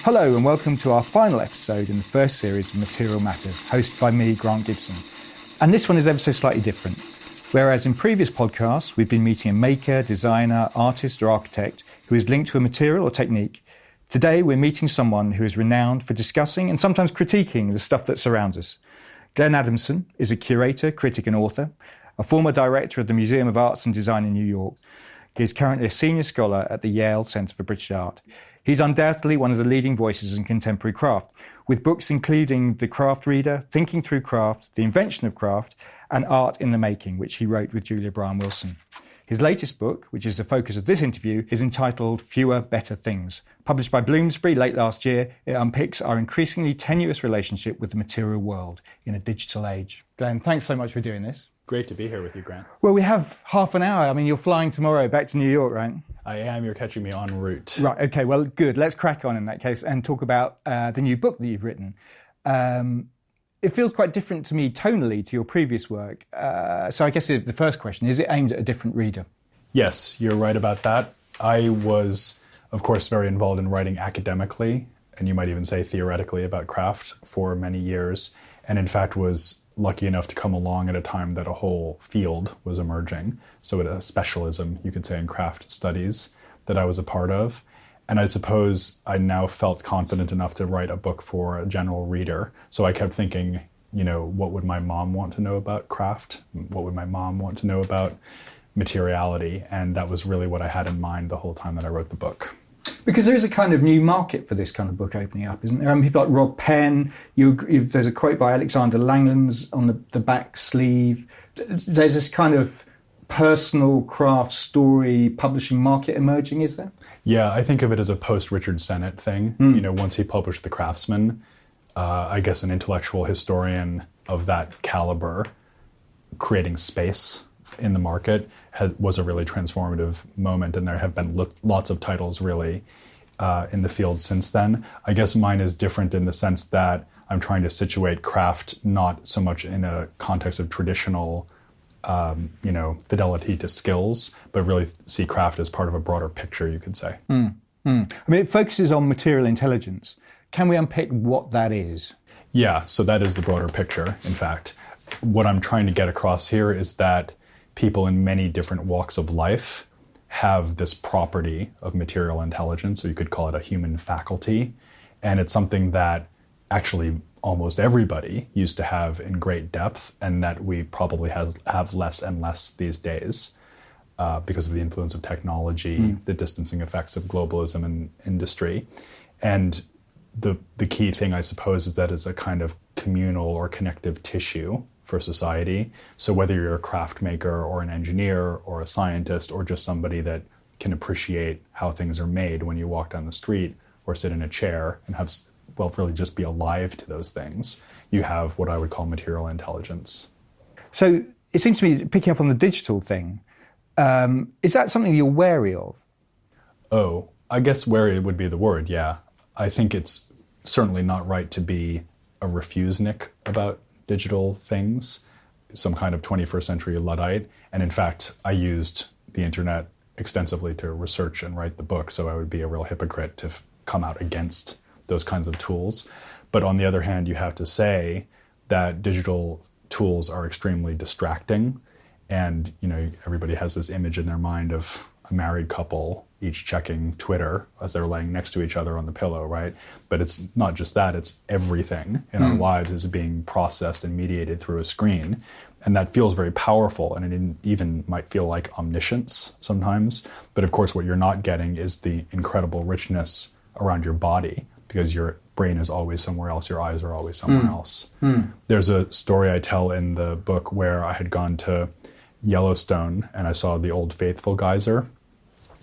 Hello and welcome to our final episode in the first series of Material Matters, hosted by me, Grant Gibson. And this one is ever so slightly different. Whereas in previous podcasts, we've been meeting a maker, designer, artist or architect who is linked to a material or technique, today we're meeting someone who is renowned for discussing and sometimes critiquing the stuff that surrounds us. Glenn Adamson is a curator, critic and author, a former director of the Museum of Arts and Design in New York. He is currently a senior scholar at the Yale Center for British Art. He's undoubtedly one of the leading voices in contemporary craft, with books including The Craft Reader, Thinking Through Craft, The Invention of Craft, and Art in the Making, which he wrote with Julia Bryan-Wilson. His latest book, which is the focus of this interview, is entitled Fewer, Better Things. Published by Bloomsbury late last year, it unpicks our increasingly tenuous relationship with the material world in a digital age. Glenn, thanks so much for doing this. Great to be here with you, Grant. Well, we have half an hour. I mean, you're flying tomorrow back to New York, right? I am. You're catching me en route. Right, okay, well, good. Let's crack on in that case and talk about the new book that you've written. It feels quite different to me tonally to your previous work. So I guess the first question, is it aimed at a different reader? Yes, you're right about that. I was, of course, very involved in writing academically, and you might even say theoretically about craft for many years, and in fact was lucky enough to come along at a time that a whole field was emerging. So a specialism, you could say, in craft studies that I was a part of. And I suppose I now felt confident enough to write a book for a general reader. So I kept thinking, you know, what would my mom want to know about craft? What would my mom want to know about materiality? And that was really what I had in mind the whole time that I wrote the book. Because there is a kind of new market for this kind of book opening up, isn't there? I mean, people like Rob Penn, there's a quote by Alexander Langlands on the back sleeve. There's this kind of personal craft story publishing market emerging, is there? Yeah, I think of it as a post-Richard Sennett thing. You know, once he published The Craftsman, I guess an intellectual historian of that caliber creating space in the market was a really transformative moment, and there have been lots of titles really in the field since then. I guess mine is different in the sense that I'm trying to situate craft not so much in a context of traditional fidelity to skills, but really see craft as part of a broader picture, you could say. I mean, it focuses on material intelligence. Can we unpick what that is? Yeah, so that is the broader picture, in fact. What I'm trying to get across here is that people in many different walks of life have this property of material intelligence, or you could call it a human faculty, and it's something that actually almost everybody used to have in great depth, and that we probably have less and less these days because of the influence of technology, the distancing effects of globalism and industry. And the key thing, I suppose, is that it's a kind of communal or connective tissue for society. So whether you're a craft maker or an engineer or a scientist or just somebody that can appreciate how things are made when you walk down the street or sit in a chair and have, well, really just be alive to those things, you have what I would call material intelligence. So it seems to me, picking up on the digital thing, is that something you're wary of? Oh, I guess wary would be the word, yeah. I think it's certainly not right to be a refusenik about digital things, some kind of 21st century Luddite. And in fact, I used the internet extensively to research and write the book, so I would be a real hypocrite to come out against those kinds of tools. But on the other hand, you have to say that digital tools are extremely distracting. And, you know, everybody has this image in their mind of a married couple each checking Twitter as they're laying next to each other on the pillow, right? But it's not just that, it's everything in our lives is being processed and mediated through a screen. And that feels very powerful, and it even might feel like omniscience sometimes. But of course, what you're not getting is the incredible richness around your body, because your brain is always somewhere else, your eyes are always somewhere else. There's a story I tell in the book where I had gone to Yellowstone and I saw the Old Faithful geyser.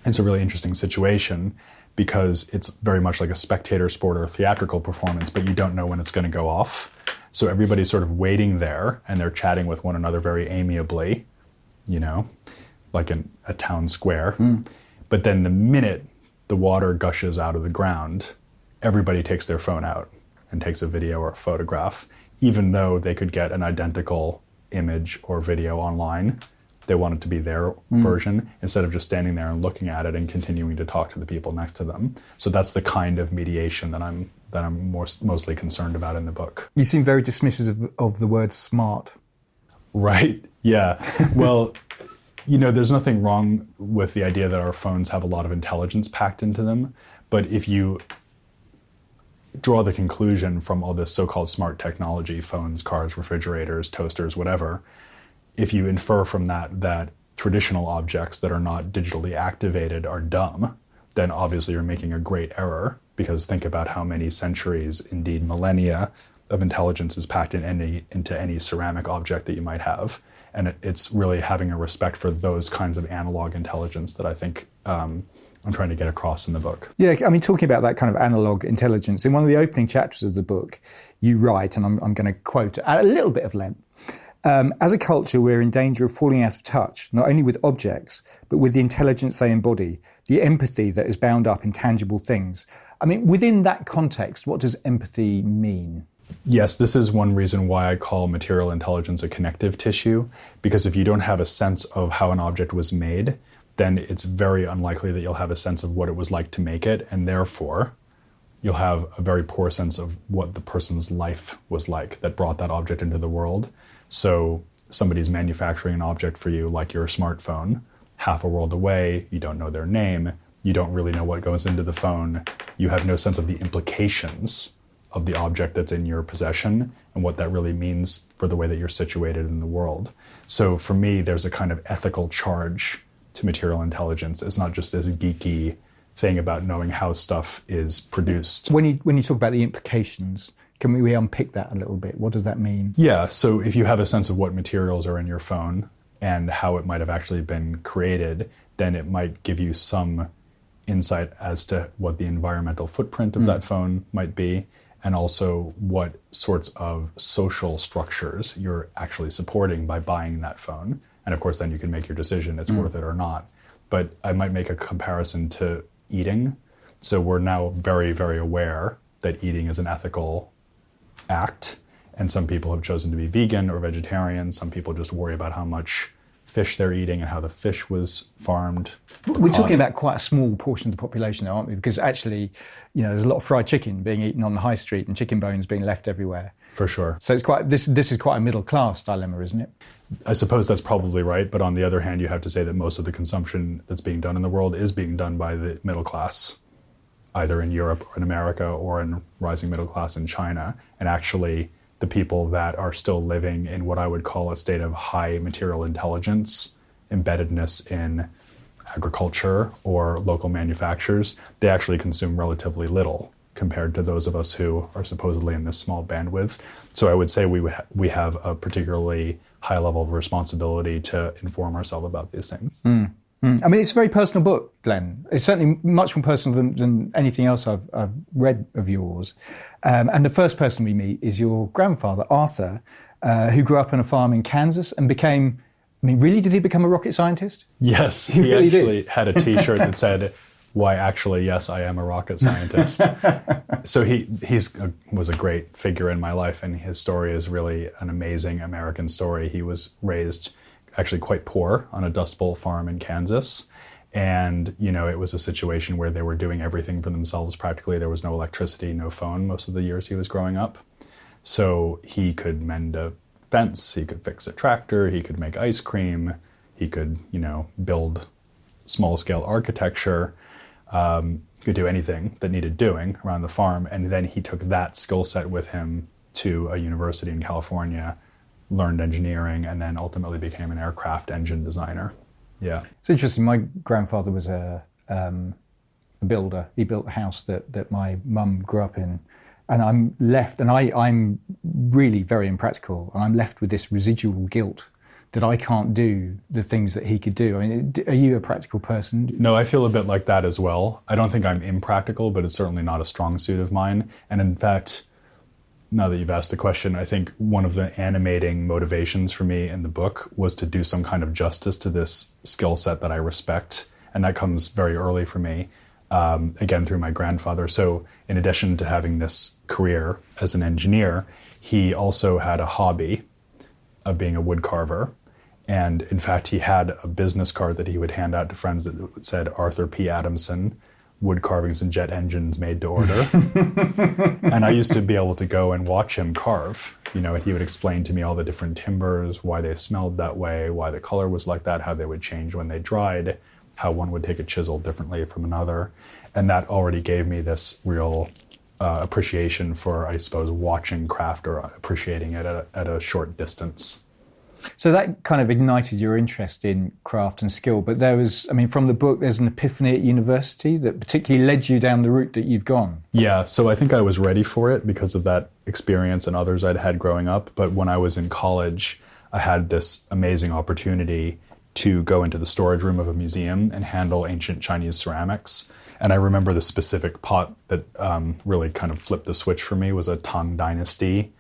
It's a really interesting situation because it's very much like a spectator sport or a theatrical performance, but you don't know when it's going to go off. So everybody's sort of waiting there and they're chatting with one another very amiably, you know, like in a town square. But then the minute the water gushes out of the ground, everybody takes their phone out and takes a video or a photograph, even though they could get an identical image or video online They want it to be their version instead of just standing there and looking at it and continuing to talk to the people next to them. So that's the kind of mediation that I'm mostly concerned about in the book. You seem very dismissive of the word smart. Right. Yeah. Well, there's nothing wrong with the idea that our phones have a lot of intelligence packed into them. But if you draw the conclusion from all this so-called smart technology, phones, cars, refrigerators, toasters, whatever, if you infer from that traditional objects that are not digitally activated are dumb, then obviously you're making a great error, because think about how many centuries, indeed millennia, of intelligence is packed into any ceramic object that you might have. And it's really having a respect for those kinds of analog intelligence that I think I'm trying to get across in the book. Yeah, I mean, talking about that kind of analog intelligence, in one of the opening chapters of the book, you write, and I'm going to quote at a little bit of length, as a culture, we're in danger of falling out of touch, not only with objects, but with the intelligence they embody, the empathy that is bound up in tangible things. I mean, within that context, what does empathy mean? Yes, this is one reason why I call material intelligence a connective tissue, because if you don't have a sense of how an object was made, then it's very unlikely that you'll have a sense of what it was like to make it, and therefore you'll have a very poor sense of what the person's life was like that brought that object into the world. So somebody's manufacturing an object for you, like your smartphone, half a world away, you don't know their name, you don't really know what goes into the phone, you have no sense of the implications of the object that's in your possession and what that really means for the way that you're situated in the world. So for me, there's a kind of ethical charge to material intelligence. It's not just this geeky thing about knowing how stuff is produced. When you talk about the implications, can we unpick that a little bit? What does that mean? Yeah, so if you have a sense of what materials are in your phone and how it might have actually been created, then it might give you some insight as to what the environmental footprint of that phone might be, and also what sorts of social structures you're actually supporting by buying that phone. And of course, then you can make your decision, it's worth it or not. But I might make a comparison to eating. So we're now very, very aware that eating is an ethical act. And some people have chosen to be vegan or vegetarian. Some people just worry about how much fish they're eating and how the fish was farmed. We're talking about quite a small portion of the population, though, aren't we? Because actually, there's a lot of fried chicken being eaten on the high street and chicken bones being left everywhere. For sure. So it's this is quite a middle class dilemma, isn't it? I suppose that's probably right. But on the other hand, you have to say that most of the consumption that's being done in the world is being done by the middle class, either in Europe or in America or in rising middle class in China. And actually, the people that are still living in what I would call a state of high material intelligence, embeddedness in agriculture or local manufacturers, they actually consume relatively little compared to those of us who are supposedly in this small bandwidth. So I would say we have a particularly high level of responsibility to inform ourselves about these things. I mean, it's a very personal book, Glenn. It's certainly much more personal than anything else I've read of yours. And the first person we meet is your grandfather, Arthur, who grew up on a farm in Kansas and became, really, did he become a rocket scientist? Yes, he really actually had a T-shirt that said, "Why, actually, yes, I am a rocket scientist." So he was a great figure in my life, and his story is really an amazing American story. He was raised actually quite poor on a Dust Bowl farm in Kansas. And, it was a situation where they were doing everything for themselves practically. There was no electricity, no phone most of the years he was growing up. So he could mend a fence, he could fix a tractor, he could make ice cream, he could, build small-scale architecture, could do anything that needed doing around the farm. And then he took that skill set with him to a university in California, learned engineering, and then ultimately became an aircraft engine designer. Yeah. It's interesting. My grandfather was a builder. He built a house that my mum grew up in. And I'm left, and I'm really very impractical, and I'm left with this residual guilt that I can't do the things that he could do. Are you a practical person? No, I feel a bit like that as well. I don't think I'm impractical, but it's certainly not a strong suit of mine. And in fact, now that you've asked the question, I think one of the animating motivations for me in the book was to do some kind of justice to this skill set that I respect. And that comes very early for me, again, through my grandfather. So in addition to having this career as an engineer, he also had a hobby of being a wood carver. And in fact, he had a business card that he would hand out to friends that said Arthur P. Adamson, wood carvings and jet engines made to order. And I used to be able to go and watch him carve, and he would explain to me all the different timbers, why they smelled that way, why the color was like that, how they would change when they dried, how one would take a chisel differently from another. And that already gave me this real appreciation for, I suppose, watching craft or appreciating it at a short distance. So that kind of ignited your interest in craft and skill. But from the book, there's an epiphany at university that particularly led you down the route that you've gone. Yeah, so I think I was ready for it because of that experience and others I'd had growing up. But when I was in college, I had this amazing opportunity to go into the storage room of a museum and handle ancient Chinese ceramics. And I remember the specific pot that really kind of flipped the switch for me was a Tang Dynasty,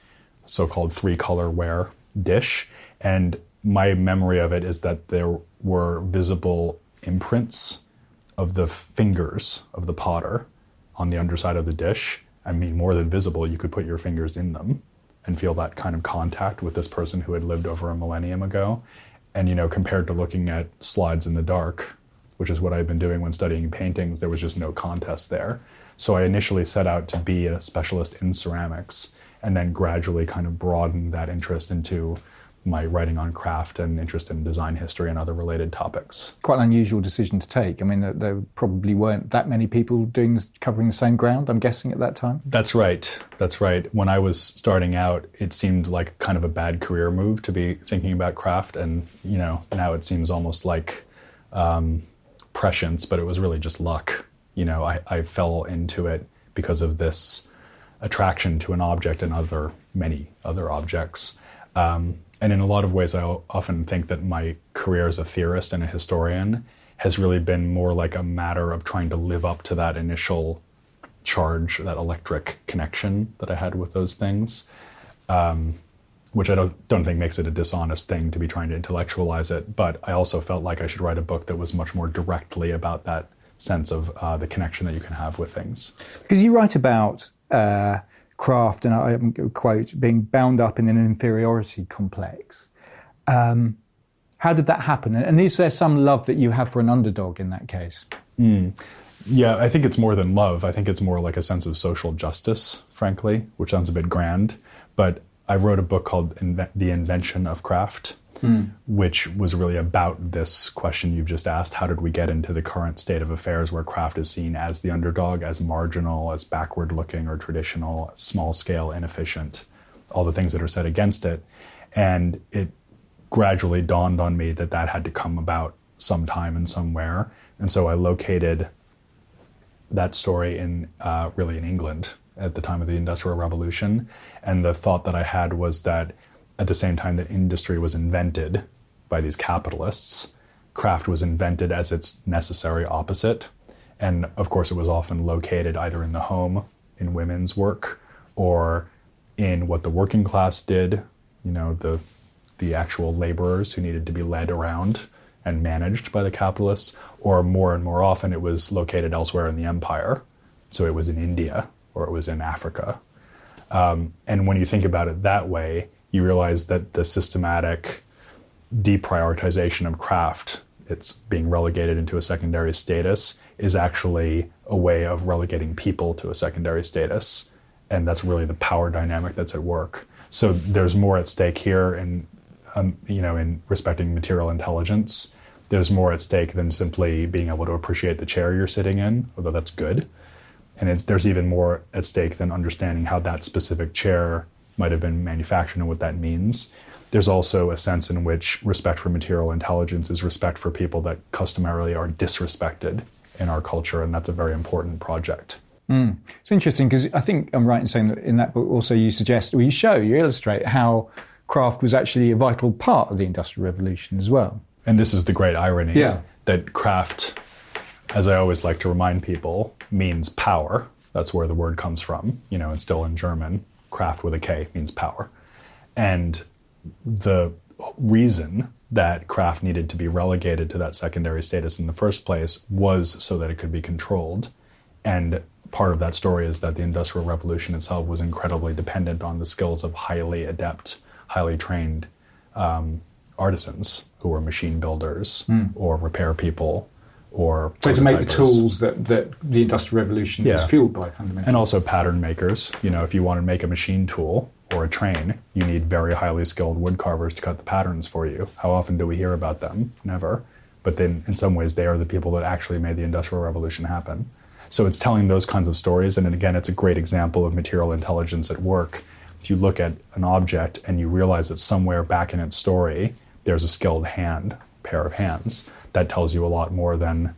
so-called three-color ware dish. And my memory of it is that there were visible imprints of the fingers of the potter on the underside of the dish. I mean, more than visible, you could put your fingers in them and feel that kind of contact with this person who had lived over a millennium ago. And, compared to looking at slides in the dark, which is what I've been doing when studying paintings, there was just no contest there. So I initially set out to be a specialist in ceramics and then gradually kind of broadened that interest into my writing on craft and interest in design history and other related topics. Quite an unusual decision to take. I mean, there probably weren't that many people covering the same ground, I'm guessing, at that time? That's right. When I was starting out, it seemed like kind of a bad career move to be thinking about craft. And, now it seems almost like prescience, but it was really just luck. I fell into it because of this attraction to an object and many other objects. And in a lot of ways, I often think that my career as a theorist and a historian has really been more like a matter of trying to live up to that initial charge, that electric connection that I had with those things, which I don't think makes it a dishonest thing to be trying to intellectualize it. But I also felt like I should write a book that was much more directly about that sense of the connection that you can have with things. Because you write about craft, and I quote, being bound up in an inferiority complex. How did that happen? And is there some love that you have for an underdog in that case? Yeah, I think it's more than love. I think it's more like a sense of social justice, frankly, which sounds a bit grand. But I wrote a book called The Invention of Craft, which was really about this question you've just asked. How did we get into the current state of affairs where craft is seen as the underdog, as marginal, as backward-looking or traditional, small-scale, inefficient, all the things that are said against it. And it gradually dawned on me that had to come about sometime and somewhere. And so I located that story really in England at the time of the Industrial Revolution. And the thought that I had was that at the same time that industry was invented by these capitalists, craft was invented as its necessary opposite. And of course, it was often located either in the home, in women's work, or in what the working class did, the actual laborers who needed to be led around and managed by the capitalists, or more and more often it was located elsewhere in the empire. So it was in India or it was in Africa. And when you think about it that way, you realize that the systematic deprioritization of craft, it's being relegated into a secondary status, is actually a way of relegating people to a secondary status. And that's really the power dynamic that's at work. So there's more at stake here in respecting material intelligence. There's more at stake than simply being able to appreciate the chair you're sitting in, although that's good. And there's even more at stake than understanding how that specific chair might have been manufactured and what that means. There's also a sense in which respect for material intelligence is respect for people that customarily are disrespected in our culture, and that's a very important project. It's interesting because I think I'm right in saying that in that book also you illustrate how craft was actually a vital part of the Industrial Revolution as well. And this is the great irony, that craft, as I always like to remind people, means power. That's where the word comes from, and still in German, Kraft with a K means power. And the reason that craft needed to be relegated to that secondary status in the first place was so that it could be controlled. And part of that story is that the Industrial Revolution itself was incredibly dependent on the skills of highly adept, highly trained artisans who were machine builders or repair people or so to make the prototypers. tools that the Industrial Revolution was fueled by, fundamentally. And also pattern makers. If you want to make a machine tool or a train, you need very highly skilled wood carvers to cut the patterns for you. How often do we hear about them? Never. But then in some ways they are the people that actually made the Industrial Revolution happen. So it's telling those kinds of stories, and again, it's a great example of material intelligence at work. If you look at an object and you realize that somewhere back in its story there's a skilled pair of hands, that tells you a lot more than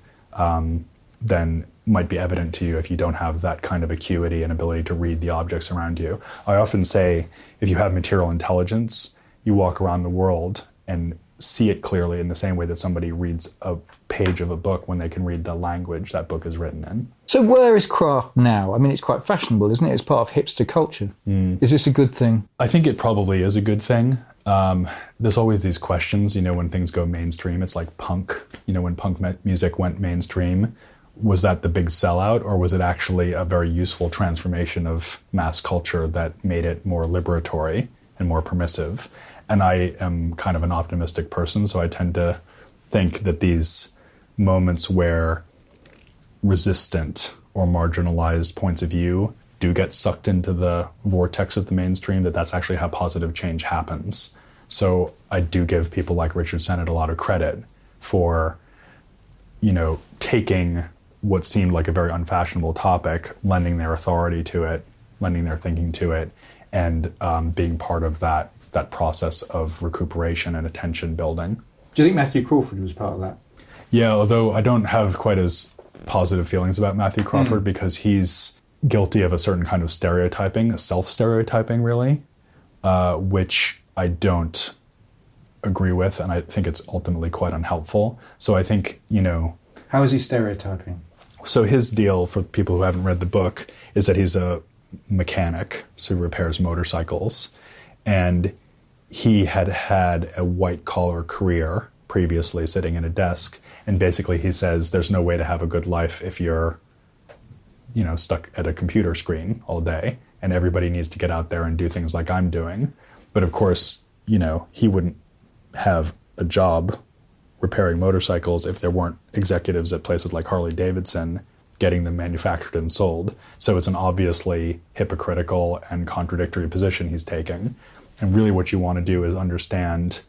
might be evident to you if you don't have that kind of acuity and ability to read the objects around you. I often say, if you have material intelligence, you walk around the world and see it clearly in the same way that somebody reads a page of a book when they can read the language that book is written in. So where is craft now? I mean, it's quite fashionable, isn't it? It's part of hipster culture. Is this a good thing? I think it probably is a good thing. There's always these questions, when things go mainstream. It's like punk. When punk music went mainstream, was that the big sellout, or was it actually a very useful transformation of mass culture that made it more liberatory and more permissive? And I am kind of an optimistic person, so I tend to think that these moments where resistant or marginalized points of view do get sucked into the vortex of the mainstream, that's actually how positive change happens. So I do give people like Richard Sennett a lot of credit for, taking what seemed like a very unfashionable topic, lending their authority to it, lending their thinking to it, and being part of that process of recuperation and attention building. Do you think Matthew Crawford was part of that? Yeah, although I don't have quite as positive feelings about Matthew Crawford because he's guilty of a certain kind of stereotyping, self-stereotyping really, which I don't agree with, and I think it's ultimately quite unhelpful. So I think, How is he stereotyping? So his deal, for people who haven't read the book, is that he's a mechanic, so he repairs motorcycles, and he had a white-collar career previously sitting at a desk, and basically he says there's no way to have a good life if you're stuck at a computer screen all day, and everybody needs to get out there and do things like I'm doing. But of course, he wouldn't have a job repairing motorcycles if there weren't executives at places like Harley-Davidson getting them manufactured and sold. So it's an obviously hypocritical and contradictory position he's taking. And really what you want to do is understand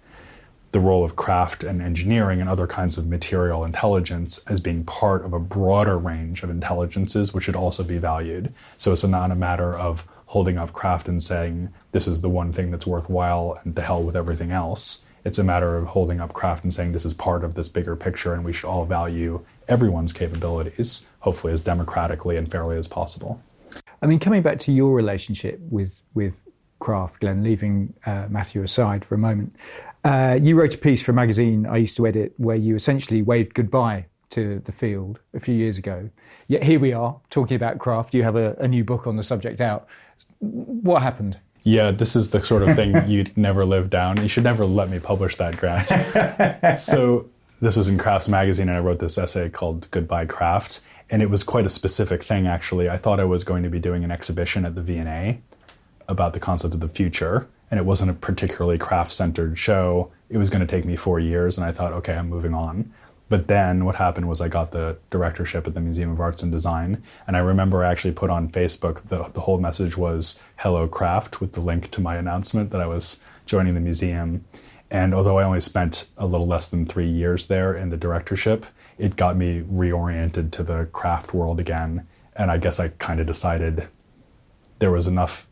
the role of craft and engineering and other kinds of material intelligence as being part of a broader range of intelligences which should also be valued. So it's not a matter of holding up craft and saying this is the one thing that's worthwhile and to hell with everything else. It's a matter of holding up craft and saying this is part of this bigger picture and we should all value everyone's capabilities, hopefully as democratically and fairly as possible. I mean, coming back to your relationship with craft, Glenn, leaving Matthew aside for a moment, you wrote a piece for a magazine I used to edit where you essentially waved goodbye to the field a few years ago. Yet here we are talking about craft. You have a new book on the subject out. What happened? Yeah, this is the sort of thing you'd never live down. You should never let me publish that, Grant. So this was in Crafts magazine, and I wrote this essay called Goodbye Craft, and it was quite a specific thing, actually. I thought I was going to be doing an exhibition at the V&A about the concept of the future, and it wasn't a particularly craft-centered show. It was going to take me 4 years, and I thought, okay, I'm moving on. But then what happened was I got the directorship at the Museum of Arts and Design, and I remember I actually put on Facebook, the whole message was Hello Craft, with the link to my announcement that I was joining the museum. And although I only spent a little less than 3 years there in the directorship, it got me reoriented to the craft world again. And I guess I kind of decided there was enough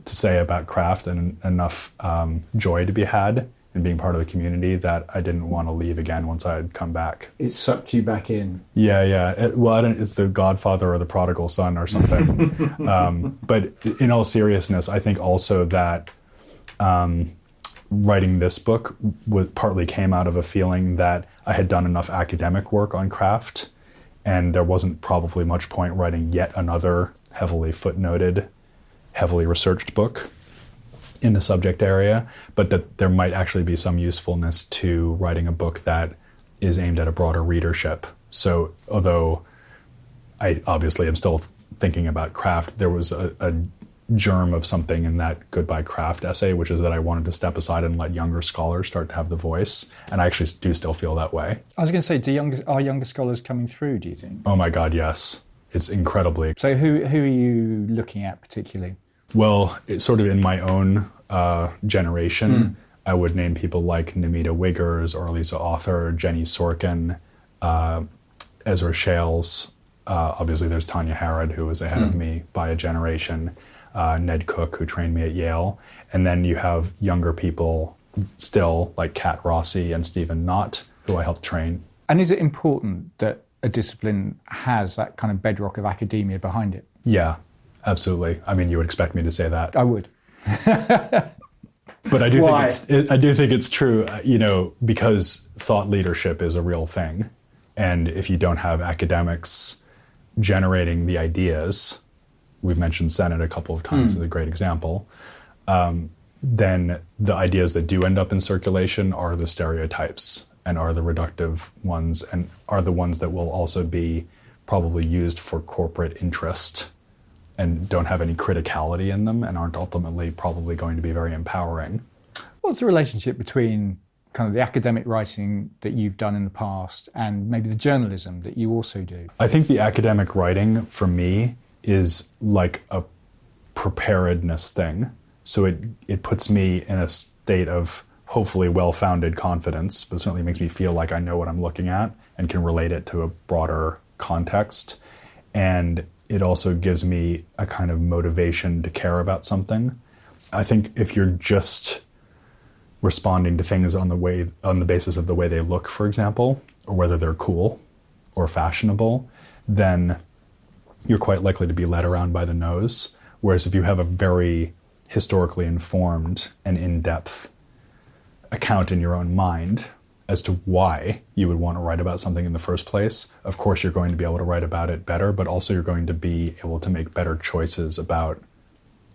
to say about craft and enough joy to be had in being part of the community that I didn't want to leave again once I had come back. It sucked you back in. Yeah. It's the Godfather or the prodigal son or something. But in all seriousness, I think also that writing this book partly came out of a feeling that I had done enough academic work on craft, and there wasn't probably much point writing yet another heavily footnoted, heavily researched book in the subject area, but that there might actually be some usefulness to writing a book that is aimed at a broader readership. So although I obviously am still thinking about craft, there was a germ of something in that Goodbye Craft essay, which is that I wanted to step aside and let younger scholars start to have the voice. And I actually do still feel that way. I was going to say, are younger scholars coming through, do you think? Oh my God, yes. It's incredibly. So who are you looking at particularly? Well, it's sort of in my own generation, I would name people like Namita Wiggers or Lisa Author, Jenny Sorkin, Ezra Shales. Obviously, there's Tanya Harrod, who was ahead of me by a generation. Ned Cook, who trained me at Yale. And then you have younger people still, like Kat Rossi and Stephen Knott, who I helped train. And is it important that a discipline has that kind of bedrock of academia behind it? Yeah, absolutely. I mean, you would expect me to say that. I would. But I do think it's true, because thought leadership is a real thing. And if you don't have academics generating the ideas, we've mentioned Sennett a couple of times as a great example, then the ideas that do end up in circulation are the stereotypes and are the reductive ones and are the ones that will also be probably used for corporate interest and don't have any criticality in them and aren't ultimately probably going to be very empowering. What's the relationship between kind of the academic writing that you've done in the past and maybe the journalism that you also do? I think the academic writing, for me, is like a preparedness thing. So it puts me in a state of hopefully well-founded confidence, but it certainly makes me feel like I know what I'm looking at and can relate it to a broader context. And it also gives me a kind of motivation to care about something. I think if you're just responding to things on the basis of the way they look, for example, or whether they're cool or fashionable, then you're quite likely to be led around by the nose. Whereas if you have a very historically informed and in-depth account in your own mind as to why you would want to write about something in the first place, of course you're going to be able to write about it better, but also you're going to be able to make better choices about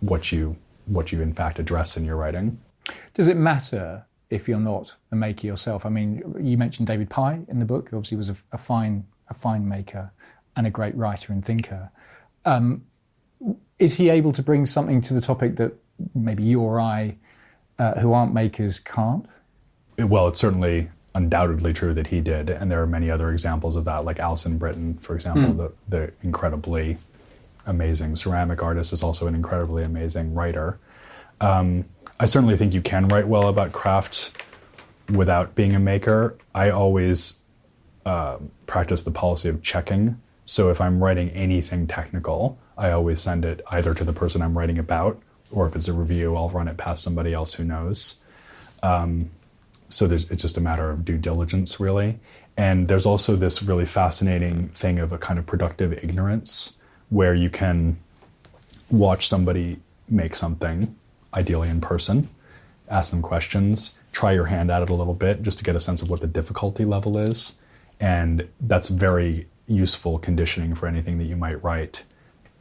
what you in fact address in your writing. Does it matter if you're not a maker yourself? I mean, you mentioned David Pye in the book, who obviously was a fine maker and a great writer and thinker. Is he able to bring something to the topic that maybe you or I, who aren't makers, can't? Well, it's certainly undoubtedly true that he did, and there are many other examples of that, like Alison Britton, for example, the incredibly amazing ceramic artist, is also an incredibly amazing writer. I certainly think you can write well about craft without being a maker. I always practice the policy of checking. So if I'm writing anything technical, I always send it either to the person I'm writing about, or if it's a review, I'll run it past somebody else who knows. So it's just a matter of due diligence, really. And there's also this really fascinating thing of a kind of productive ignorance, where you can watch somebody make something, ideally in person, ask them questions, try your hand at it a little bit just to get a sense of what the difficulty level is. And that's very useful conditioning for anything that you might write.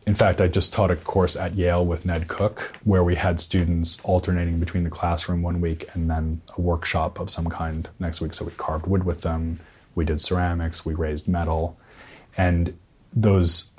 In fact, I just taught a course at Yale with Ned Cook where we had students alternating between the classroom one week and then a workshop of some kind next week. So we carved wood with them, we did ceramics, we raised metal. And those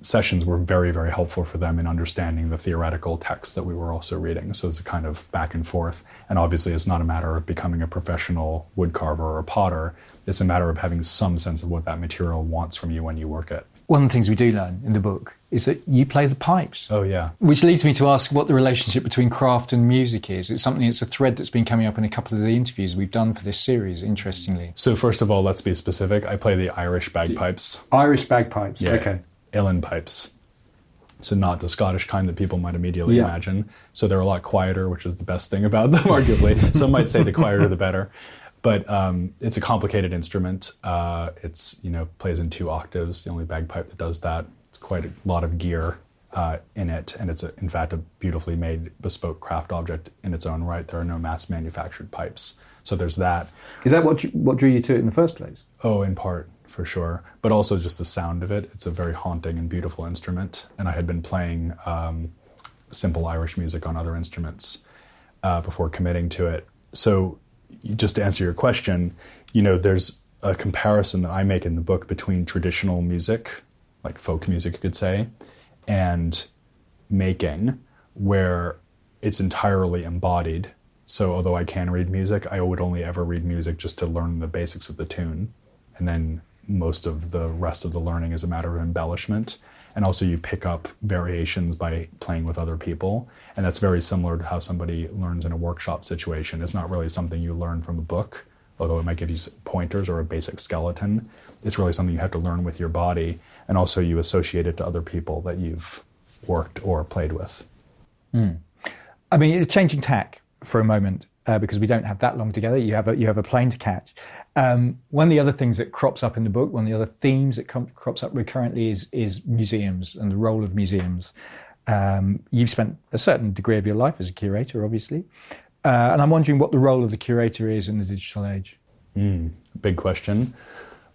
sessions were very, very helpful for them in understanding the theoretical text that we were also reading. So it's a kind of back and forth. And obviously it's not a matter of becoming a professional woodcarver or a potter. It's a matter of having some sense of what that material wants from you when you work it. One of the things we do learn in the book is that you play the pipes. Oh, yeah. Which leads me to ask what the relationship between craft and music is. It's something, it's a thread that's been coming up in a couple of the interviews we've done for this series, interestingly. So first of all, let's be specific. I play the Irish bagpipes. Irish bagpipes, yeah. Okay. Uilleann pipes. So not the Scottish kind that people might immediately imagine. So they're a lot quieter, which is the best thing about them, arguably. Some might say the quieter the better. But it's a complicated instrument. It's, plays in 2 octaves, the only bagpipe that does that. It's quite a lot of gear in it, and it's, in fact, a beautifully made bespoke craft object in its own right. There are no mass-manufactured pipes. So there's that. Is that what drew you to it in the first place? Oh, in part, for sure. But also just the sound of it. It's a very haunting and beautiful instrument. And I had been playing simple Irish music on other instruments before committing to it. So just to answer your question, there's a comparison that I make in the book between traditional music, like folk music, you could say, and making, where it's entirely embodied. So although I can read music, I would only ever read music just to learn the basics of the tune. And then most of the rest of the learning is a matter of embellishment. And also you pick up variations by playing with other people. And that's very similar to how somebody learns in a workshop situation. It's not really something you learn from a book, although it might give you pointers or a basic skeleton. It's really something you have to learn with your body. And also you associate it to other people that you've worked or played with. I mean, changing tack for a moment, because we don't have that long together. You have a plane to catch. One of the other things that crops up in the book, one of the other themes that crops up recurrently is museums and the role of museums. You've spent a certain degree of your life as a curator, obviously. And I'm wondering what the role of the curator is in the digital age. Big question.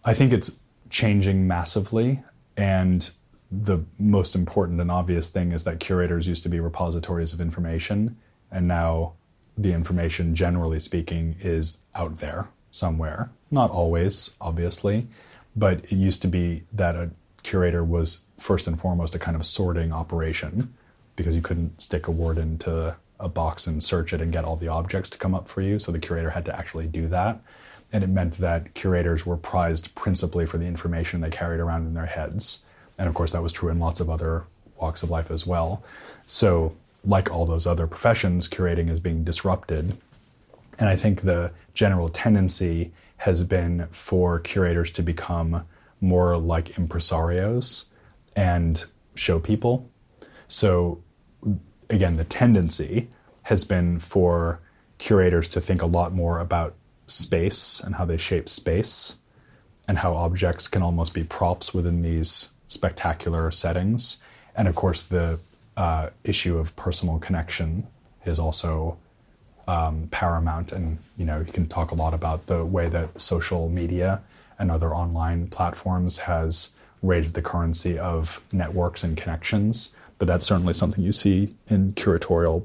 I think it's changing massively. And the most important and obvious thing is that curators used to be repositories of information. And now the information, generally speaking, is out there somewhere. Not always, obviously, but it used to be that a curator was first and foremost a kind of sorting operation, because you couldn't stick a word into a box and search it and get all the objects to come up for you. So the curator had to actually do that. And it meant that curators were prized principally for the information they carried around in their heads. And of course, that was true in lots of other walks of life as well. So like all those other professions, curating is being disrupted. And I think the general tendency has been for curators to become more like impresarios and show people. So again, the tendency has been for curators to think a lot more about space and how they shape space and how objects can almost be props within these spectacular settings. And of course, the issue of personal connection is also paramount. And, you can talk a lot about the way that social media and other online platforms has raised the currency of networks and connections. But that's certainly something you see in curatorial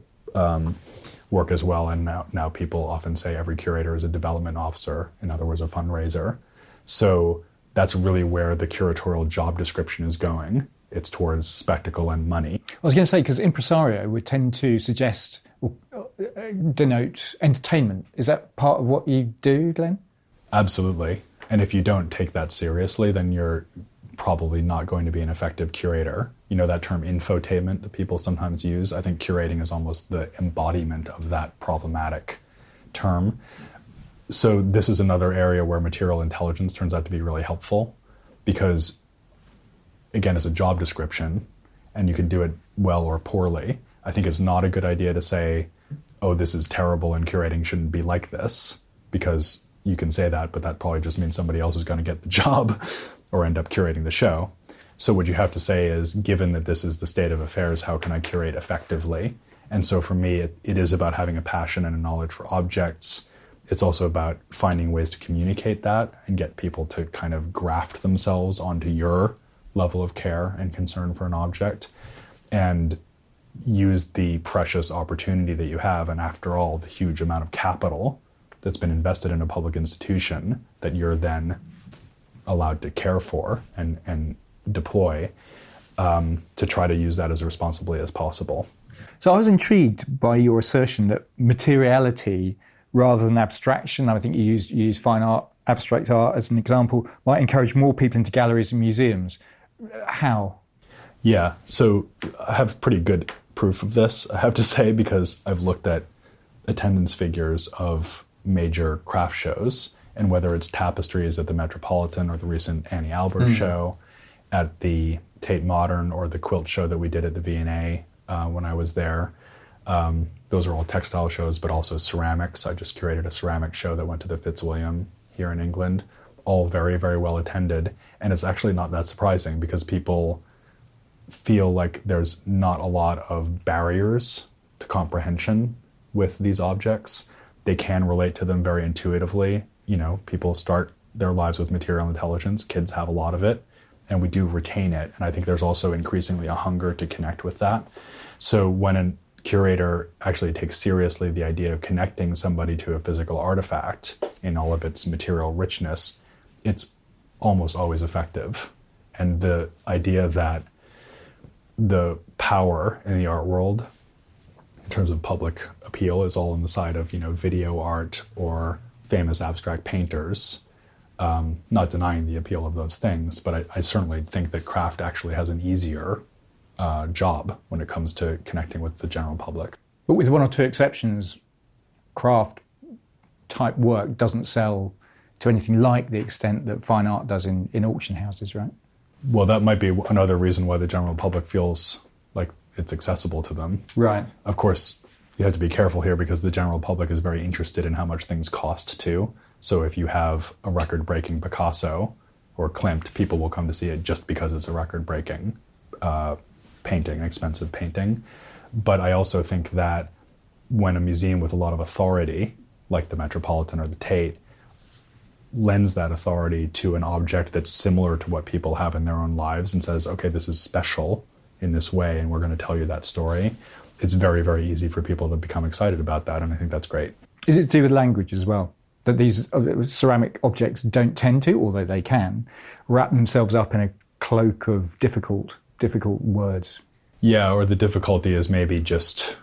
work as well. And now people often say every curator is a development officer, in other words, a fundraiser. So that's really where the curatorial job description is going. It's towards spectacle and money. I was going to say, because impresario would tend to suggest or denote entertainment. Is that part of what you do, Glenn? Absolutely. And if you don't take that seriously, then you're probably not going to be an effective curator. You know that term infotainment that people sometimes use? I think curating is almost the embodiment of that problematic term. So this is another area where material intelligence turns out to be really helpful, because again, it's a job description and you can do it well or poorly. I think it's not a good idea to say, oh, this is terrible and curating shouldn't be like this, because you can say that, but that probably just means somebody else is going to get the job or end up curating the show. So what you have to say is, given that this is the state of affairs, how can I curate effectively? And so for me, it is about having a passion and a knowledge for objects. It's also about finding ways to communicate that and get people to kind of graft themselves onto your level of care and concern for an object, and use the precious opportunity that you have, and after all, the huge amount of capital that's been invested in a public institution that you're then allowed to care for and deploy, to try to use that as responsibly as possible. So I was intrigued by your assertion that materiality rather than abstraction, I think you use fine art, abstract art as an example, might encourage more people into galleries and museums. How? Yeah, so I have pretty good proof of this, I have to say, because I've looked at attendance figures of major craft shows, and whether it's tapestries at the Metropolitan or the recent Annie Albert show at the Tate Modern or the quilt show that we did at the V&A when I was there. Those are all textile shows, but also ceramics. I just curated a ceramic show that went to the Fitzwilliam here in England. All very, very well attended. And it's actually not that surprising, because people feel like there's not a lot of barriers to comprehension with these objects. They can relate to them very intuitively. People start their lives with material intelligence. Kids have a lot of it, and we do retain it. And I think there's also increasingly a hunger to connect with that. So when a curator actually takes seriously the idea of connecting somebody to a physical artifact in all of its material richness, it's almost always effective. And the idea that the power in the art world in terms of public appeal is all on the side of, video art or famous abstract painters. Not denying the appeal of those things, but I certainly think that craft actually has an easier job when it comes to connecting with the general public. But with one or two exceptions, craft type work doesn't sell to anything like the extent that fine art does in auction houses, right? Well, that might be another reason why the general public feels like it's accessible to them. Right. Of course, you have to be careful here because the general public is very interested in how much things cost too. So if you have a record-breaking Picasso or Klimt, people will come to see it just because it's a record-breaking painting, expensive painting. But I also think that when a museum with a lot of authority, like the Metropolitan or the Tate, lends that authority to an object that's similar to what people have in their own lives and says, okay, this is special in this way and we're going to tell you that story, it's very, very easy for people to become excited about that, and I think that's great. Is it to do with language as well? That these ceramic objects don't tend to, although they can, wrap themselves up in a cloak of difficult words? Yeah, or the difficulty is maybe just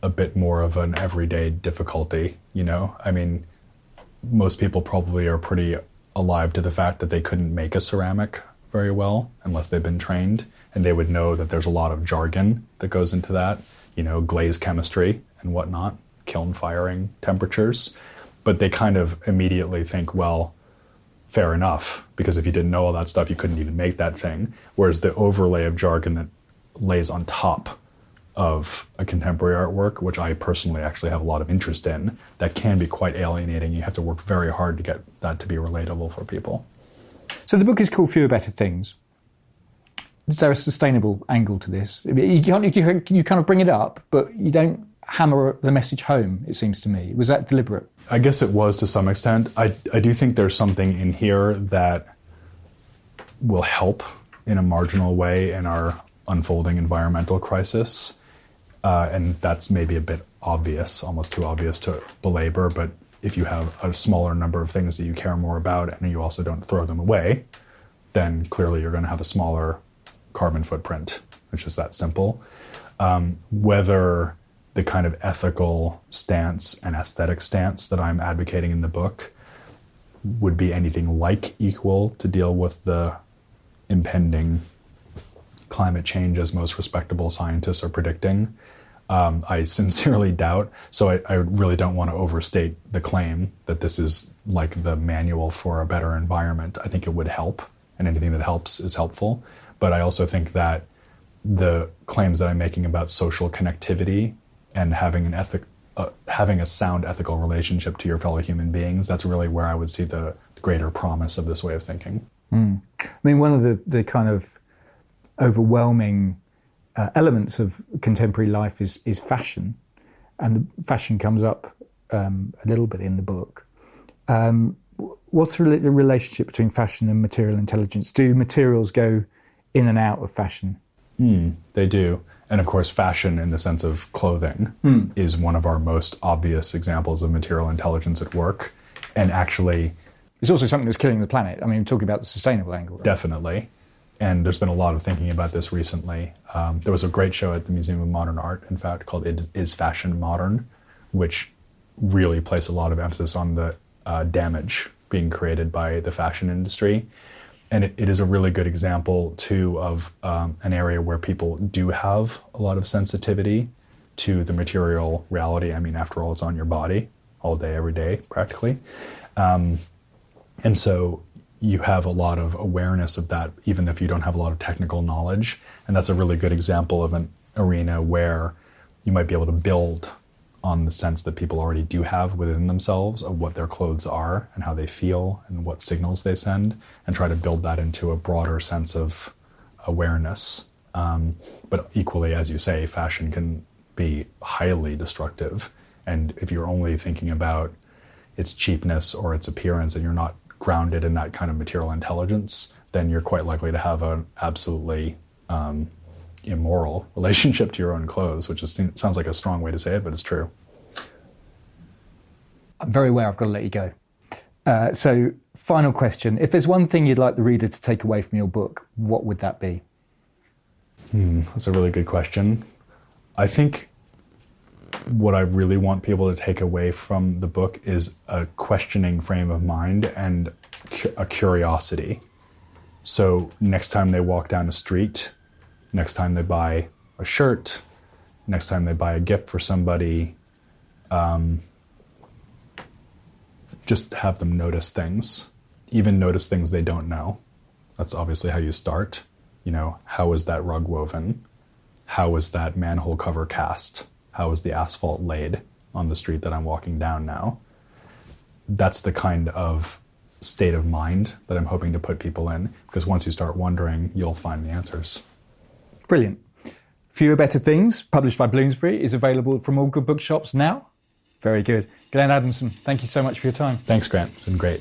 a bit more of an everyday difficulty, I mean, most people probably are pretty alive to the fact that they couldn't make a ceramic very well unless they've been trained, and they would know that there's a lot of jargon that goes into that, glaze chemistry and whatnot, kiln firing temperatures, but they kind of immediately think, well, fair enough, because if you didn't know all that stuff, you couldn't even make that thing, whereas the overlay of jargon that lays on top of a contemporary artwork, which I personally actually have a lot of interest in, that can be quite alienating. You have to work very hard to get that to be relatable for people. So the book is called Fewer Better Things. Is there a sustainable angle to this? You kind of bring it up, but you don't hammer the message home, it seems to me. Was that deliberate? I guess it was to some extent. I do think there's something in here that will help in a marginal way in our unfolding environmental crisis. And that's maybe a bit obvious, almost too obvious to belabor, but if you have a smaller number of things that you care more about and you also don't throw them away, then clearly you're going to have a smaller carbon footprint. It's just that simple. Whether the kind of ethical stance and aesthetic stance that I'm advocating in the book would be anything like equal to deal with the impending climate change as most respectable scientists are predicting, I sincerely doubt. So I really don't want to overstate the claim that this is like the manual for a better environment. I think it would help, and anything that helps is helpful. But I also think that the claims that I'm making about social connectivity and having having a sound ethical relationship to your fellow human beings, that's really where I would see the greater promise of this way of thinking. I mean, one of the kind of overwhelming elements of contemporary life is fashion, and the fashion comes up a little bit in the book. What's the relationship between fashion and material intelligence? Do materials go in and out of fashion? They do. And of course, fashion in the sense of clothing is one of our most obvious examples of material intelligence at work. And actually, it's also something that's killing the planet. I mean, we're talking about the sustainable angle. Right? Definitely. And there's been a lot of thinking about this recently. There was a great show at the Museum of Modern Art, in fact, called Is Fashion Modern?, which really placed a lot of emphasis on the damage being created by the fashion industry. And it is a really good example, too, of an area where people do have a lot of sensitivity to the material reality. I mean, after all, it's on your body all day, every day, practically. And so you have a lot of awareness of that, even if you don't have a lot of technical knowledge. And that's a really good example of an arena where you might be able to build on the sense that people already do have within themselves of what their clothes are and how they feel and what signals they send, and try to build that into a broader sense of awareness. But equally, as you say, fashion can be highly destructive. And if you're only thinking about its cheapness or its appearance and you're not grounded in that kind of material intelligence, then you're quite likely to have an absolutely immoral relationship to your own clothes, which sounds like a strong way to say it, but it's true. I'm very aware I've got to let you go. So, final question. If there's one thing you'd like the reader to take away from your book, what would that be? That's a really good question. I think what I really want people to take away from the book is a questioning frame of mind and a curiosity. So next time they walk down the street, next time they buy a shirt, next time they buy a gift for somebody, just have them notice things, even notice things they don't know. That's obviously how you start. You know, how is that rug woven? How is that manhole cover cast? How is the asphalt laid on the street that I'm walking down now? That's the kind of state of mind that I'm hoping to put people in, because once you start wondering, you'll find the answers. Brilliant. Fewer Better Things, published by Bloomsbury, is available from all good bookshops now. Very good. Glenn Adamson, thank you so much for your time. Thanks, Grant. It's been great.